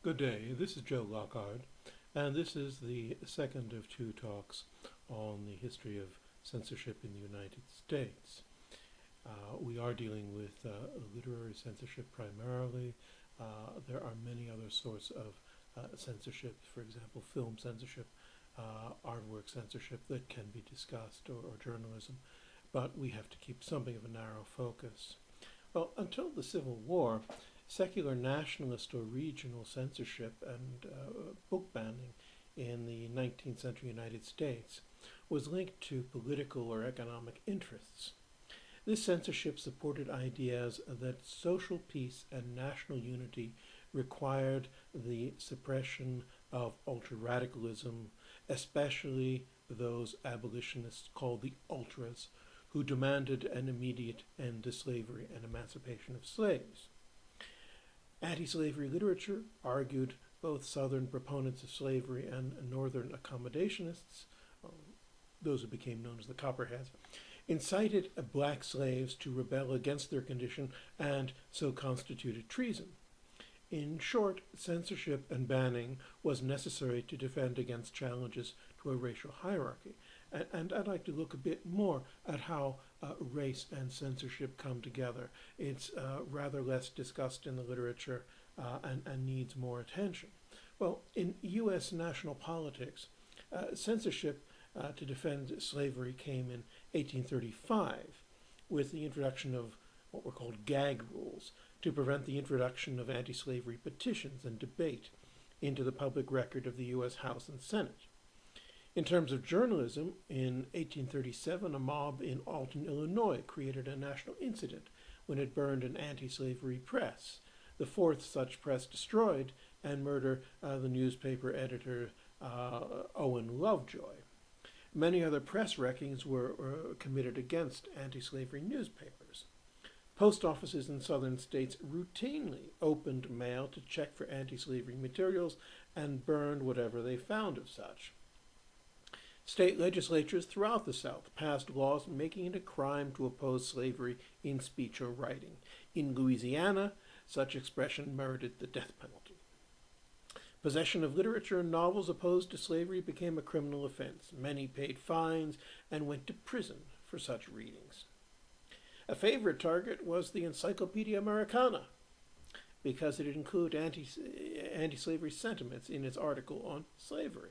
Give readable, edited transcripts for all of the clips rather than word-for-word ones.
Good day, this is Joe Lockhart, and this is the second of two talks on the history of censorship in the United States. We are dealing with literary censorship primarily. There are many other sorts of censorship, for example, film censorship, artwork censorship that can be discussed, or journalism, but we have to keep something of a narrow focus. Well, until the Civil War, secular nationalist or regional censorship and book banning in the 19th century United States was linked to political or economic interests. This censorship supported ideas that social peace and national unity required the suppression of ultra-radicalism, especially those abolitionists called the ultras, who demanded an immediate end to slavery and emancipation of slaves. Anti-slavery literature argued both Southern proponents of slavery and Northern accommodationists, those who became known as the Copperheads, incited black slaves to rebel against their condition and so constituted treason. In short, censorship and banning was necessary to defend against challenges to a racial hierarchy. And I'd like to look a bit more at how race and censorship come together. It's rather less discussed in the literature and needs more attention. Well, in U.S. national politics, censorship to defend slavery came in 1835 with the introduction of what were called gag rules to prevent the introduction of anti-slavery petitions and debate into the public record of the U.S. House and Senate. In terms of journalism, in 1837, a mob in Alton, Illinois created a national incident when it burned an anti-slavery press, the fourth such press destroyed, and murder the newspaper editor Owen Lovejoy. Many other press wreckings were committed against anti-slavery newspapers. Post offices in southern states routinely opened mail to check for anti-slavery materials and burned whatever they found of such. State legislatures throughout the South passed laws making it a crime to oppose slavery in speech or writing. In Louisiana, such expression merited the death penalty. Possession of literature and novels opposed to slavery became a criminal offense. Many paid fines and went to prison for such readings. A favorite target was the Encyclopedia Americana, because it included anti-slavery sentiments in its article on slavery.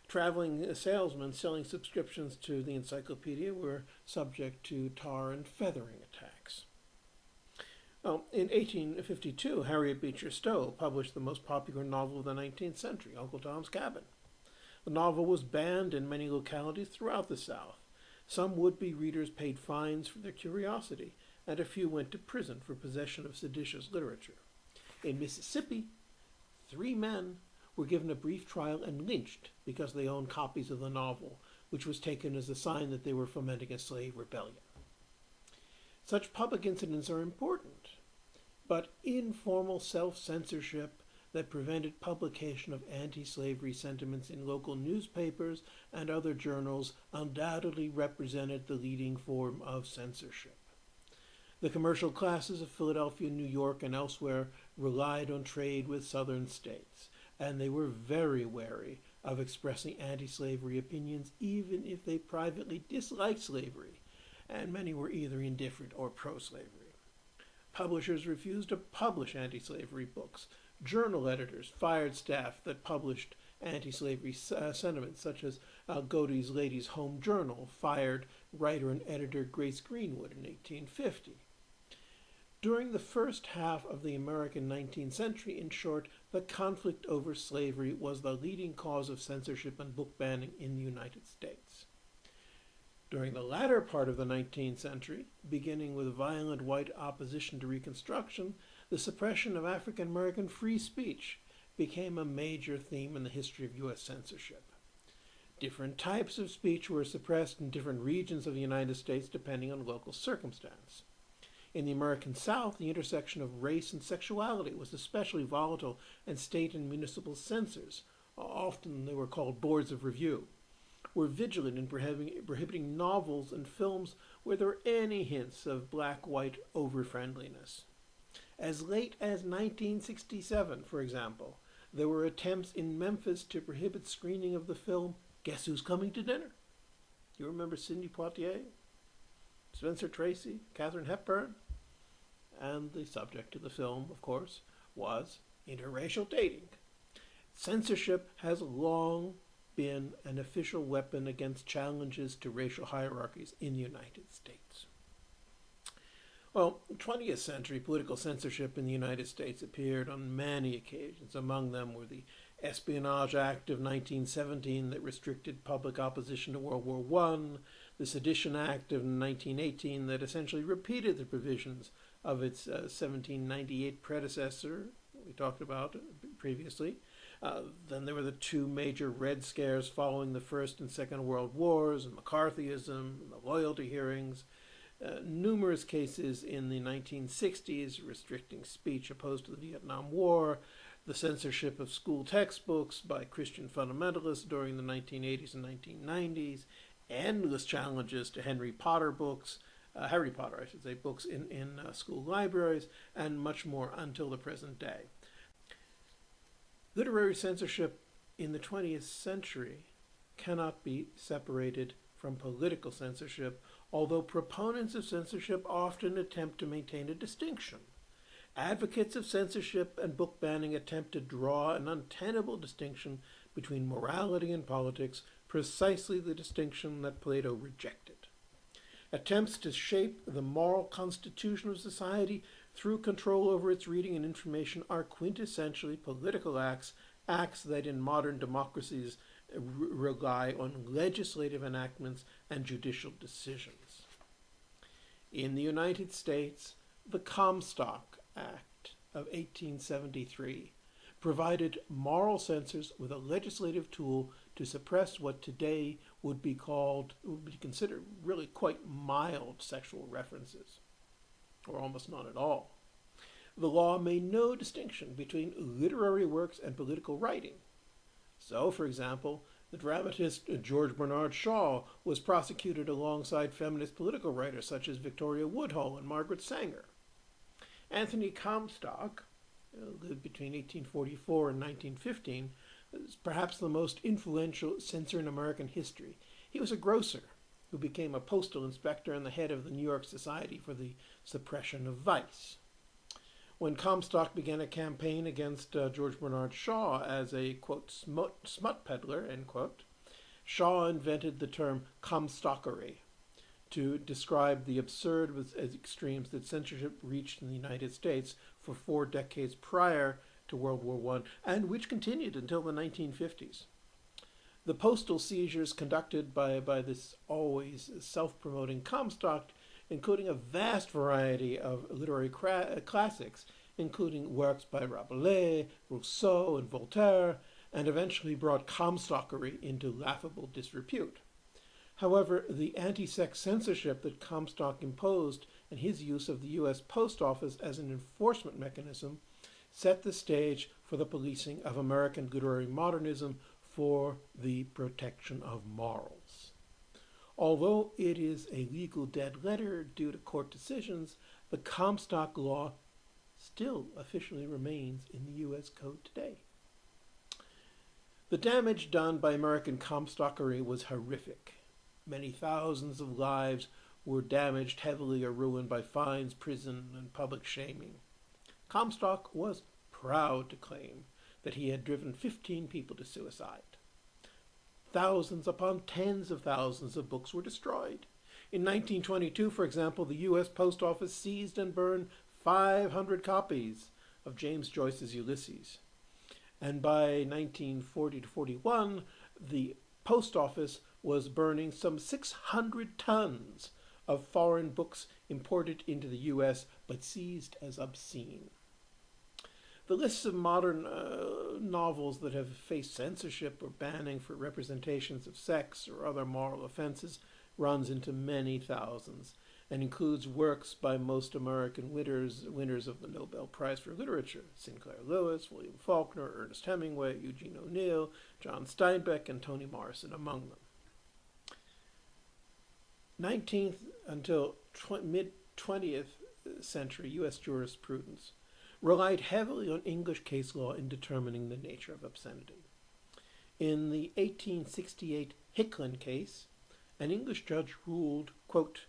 Traveling salesmen selling subscriptions to the encyclopedia were subject to tar and feathering attacks. Well, in 1852, Harriet Beecher Stowe published the most popular novel of the 19th century, Uncle Tom's Cabin. The novel was banned in many localities throughout the South. Some would-be readers paid fines for their curiosity, and a few went to prison for possession of seditious literature. In Mississippi, 3 men were given a brief trial and lynched because they owned copies of the novel, which was taken as a sign that they were fomenting a slave rebellion. Such public incidents are important, but informal self-censorship that prevented publication of anti-slavery sentiments in local newspapers and other journals undoubtedly represented the leading form of censorship. The commercial classes of Philadelphia, New York, and elsewhere relied on trade with southern states, and they were very wary of expressing anti-slavery opinions even if they privately disliked slavery, and many were either indifferent or pro-slavery. Publishers refused to publish anti-slavery books. Journal editors fired staff that published anti-slavery sentiments, such as Godey's Ladies' Home Journal fired writer and editor Grace Greenwood in 1850. During the first half of the American 19th century, in short, the conflict over slavery was the leading cause of censorship and book banning in the United States. During the latter part of the 19th century, beginning with violent white opposition to Reconstruction, the suppression of African American free speech became a major theme in the history of U.S. censorship. Different types of speech were suppressed in different regions of the United States depending on local circumstance. In the American South, the intersection of race and sexuality was especially volatile, and state and municipal censors, often they were called boards of review, were vigilant in prohibiting novels and films where there were any hints of black-white over-friendliness. As late as 1967, for example, there were attempts in Memphis to prohibit screening of the film Guess Who's Coming to Dinner? You remember Sidney Poitier, Spencer Tracy, Katharine Hepburn? And the subject of the film, of course, was interracial dating. Censorship has long been an official weapon against challenges to racial hierarchies in the United States. Well, 20th century political censorship in the United States appeared on many occasions. Among them were the Espionage Act of 1917 that restricted public opposition to World War I, the Sedition Act of 1918 that essentially repeated the provisions of its 1798 predecessor, we talked about previously. Then there were the two major Red Scares following the First and Second World Wars, and McCarthyism, and the loyalty hearings. Numerous cases in the 1960s restricting speech opposed to the Vietnam War, the censorship of school textbooks by Christian fundamentalists during the 1980s and 1990s, endless challenges to Harry Potter, books in school libraries, and much more until the present day. Literary censorship in the 20th century cannot be separated from political censorship, although proponents of censorship often attempt to maintain a distinction. Advocates of censorship and book banning attempt to draw an untenable distinction between morality and politics, precisely the distinction that Plato rejected. Attempts to shape the moral constitution of society through control over its reading and information are quintessentially political acts that in modern democracies rely on legislative enactments and judicial decisions. In the United States, the Comstock Act of 1873 provided moral censors with a legislative tool to suppress what today would be considered really quite mild sexual references, or almost none at all. The law made no distinction between literary works and political writing. So, for example, the dramatist George Bernard Shaw was prosecuted alongside feminist political writers such as Victoria Woodhull and Margaret Sanger. Anthony Comstock, lived between 1844 and 1915, is perhaps the most influential censor in American history. He was a grocer who became a postal inspector and the head of the New York Society for the Suppression of Vice. When Comstock began a campaign against George Bernard Shaw as a, quote, smut peddler, end quote, Shaw invented the term Comstockery to describe the absurd extremes that censorship reached in the United States for 4 decades prior to World War I, and which continued until the 1950s. The postal seizures conducted by this always self-promoting Comstock, including a vast variety of literary classics, including works by Rabelais, Rousseau, and Voltaire, and eventually brought Comstockery into laughable disrepute. However, the anti-sex censorship that Comstock imposed and his use of the U.S. Post Office as an enforcement mechanism set the stage for the policing of American literary modernism for the protection of morals. Although it is a legal dead letter due to court decisions, the Comstock law still officially remains in the U.S. Code today. The damage done by American Comstockery was horrific. Many thousands of lives were damaged heavily or ruined by fines, prison, and public shaming. Comstock was proud to claim that he had driven 15 people to suicide. Thousands upon tens of thousands of books were destroyed. In 1922, for example, the U.S. Post Office seized and burned 500 copies of James Joyce's Ulysses. And by 1940-41, the Post Office was burning some 600 tons of foreign books imported into the U.S. but seized as obscene. The lists of modern novels that have faced censorship or banning for representations of sex or other moral offenses runs into many thousands and includes works by most American winners of the Nobel Prize for Literature: Sinclair Lewis, William Faulkner, Ernest Hemingway, Eugene O'Neill, John Steinbeck, and Toni Morrison among them. 19th until mid-20th century U.S. jurisprudence relied heavily on English case law in determining the nature of obscenity. In the 1868 Hicklin case, an English judge ruled, quote,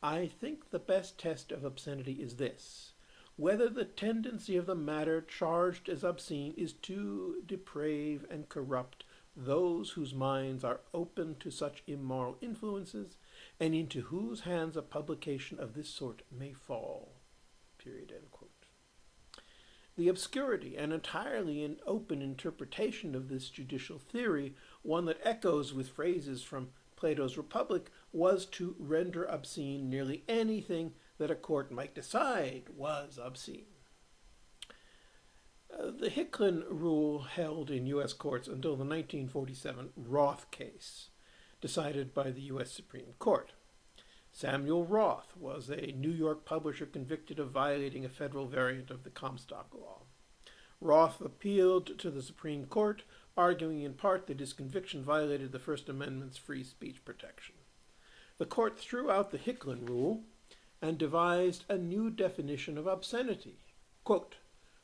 "I think the best test of obscenity is this: whether the tendency of the matter charged as obscene is to deprave and corrupt those whose minds are open to such immoral influences, and into whose hands a publication of this sort may fall." Period, end quote. The obscurity and entirely an open interpretation of this judicial theory, one that echoes with phrases from Plato's Republic, was to render obscene nearly anything that a court might decide was obscene. The Hicklin rule held in U.S. courts until the 1947 Roth case, decided by the U.S. Supreme Court. Samuel Roth was a New York publisher convicted of violating a federal variant of the Comstock Law. Roth appealed to the Supreme Court, arguing in part that his conviction violated the First Amendment's free speech protection. The court threw out the Hicklin rule and devised a new definition of obscenity, quote,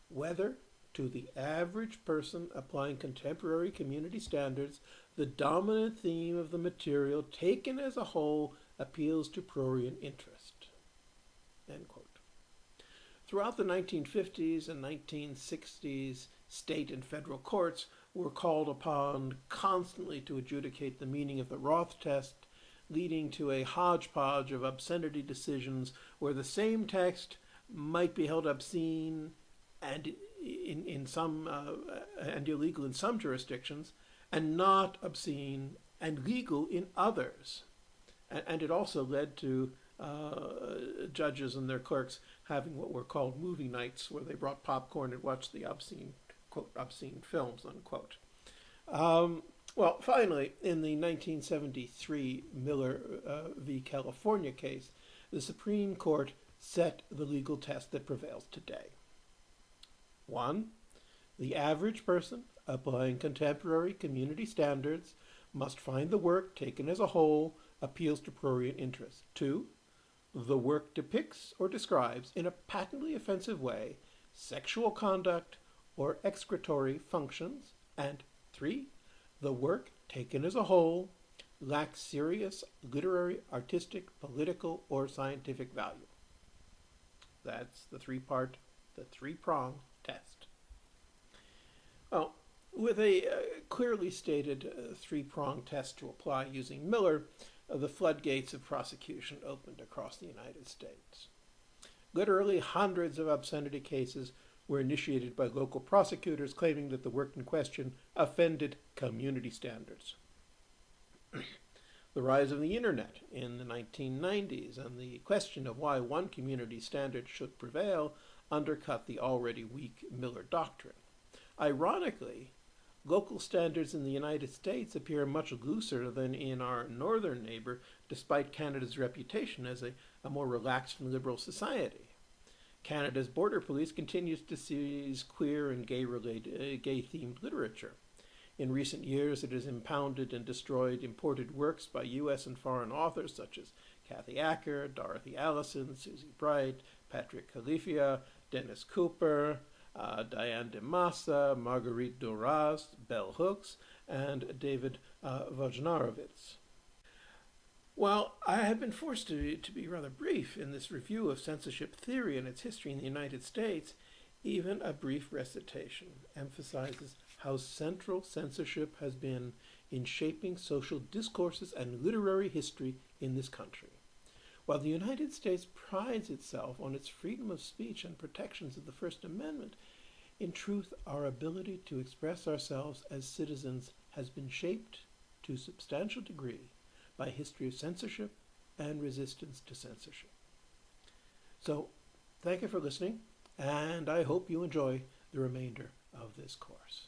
"whether to the average person applying contemporary community standards, the dominant theme of the material taken as a whole appeals to prurient interest." End quote. Throughout the 1950s and 1960s, state and federal courts were called upon constantly to adjudicate the meaning of the Roth test, leading to a hodgepodge of obscenity decisions where the same text might be held obscene and in some and illegal in some jurisdictions, and not obscene and legal in others. And it also led to judges and their clerks having what were called movie nights, where they brought popcorn and watched the obscene, quote, obscene films, unquote. Well, finally, in the 1973 Miller v. California case, the Supreme Court set the legal test that prevails today. 1. The average person applying contemporary community standards must find the work taken as a whole appeals to prurient interest. 2. The work depicts or describes in a patently offensive way sexual conduct or excretory functions. And 3. The work taken as a whole lacks serious literary, artistic, political, or scientific value. That's the three-prong test. Well, with a clearly stated three-prong test to apply using Miller, the floodgates of prosecution opened across the United States. Literally hundreds of obscenity cases were initiated by local prosecutors claiming that the work in question offended community standards. The rise of the internet in the 1990s and the question of why one community standard should prevail undercut the already weak Miller doctrine. Ironically, local standards in the United States appear much looser than in our northern neighbor, despite Canada's reputation as a more relaxed and liberal society. Canada's border police continues to seize queer and gay-themed literature. In recent years, it has impounded and destroyed imported works by U.S. and foreign authors such as Kathy Acker, Dorothy Allison, Susie Bright, Patrick Califia, Dennis Cooper, Diane DeMassa, Marguerite Duras, Bell Hooks, and David Wojnarowicz. While I have been forced to be rather brief in this review of censorship theory and its history in the United States, even a brief recitation emphasizes how central censorship has been in shaping social discourses and literary history in this country. While the United States prides itself on its freedom of speech and protections of the First Amendment, in truth, our ability to express ourselves as citizens has been shaped to a substantial degree by a history of censorship and resistance to censorship. So, thank you for listening, and I hope you enjoy the remainder of this course.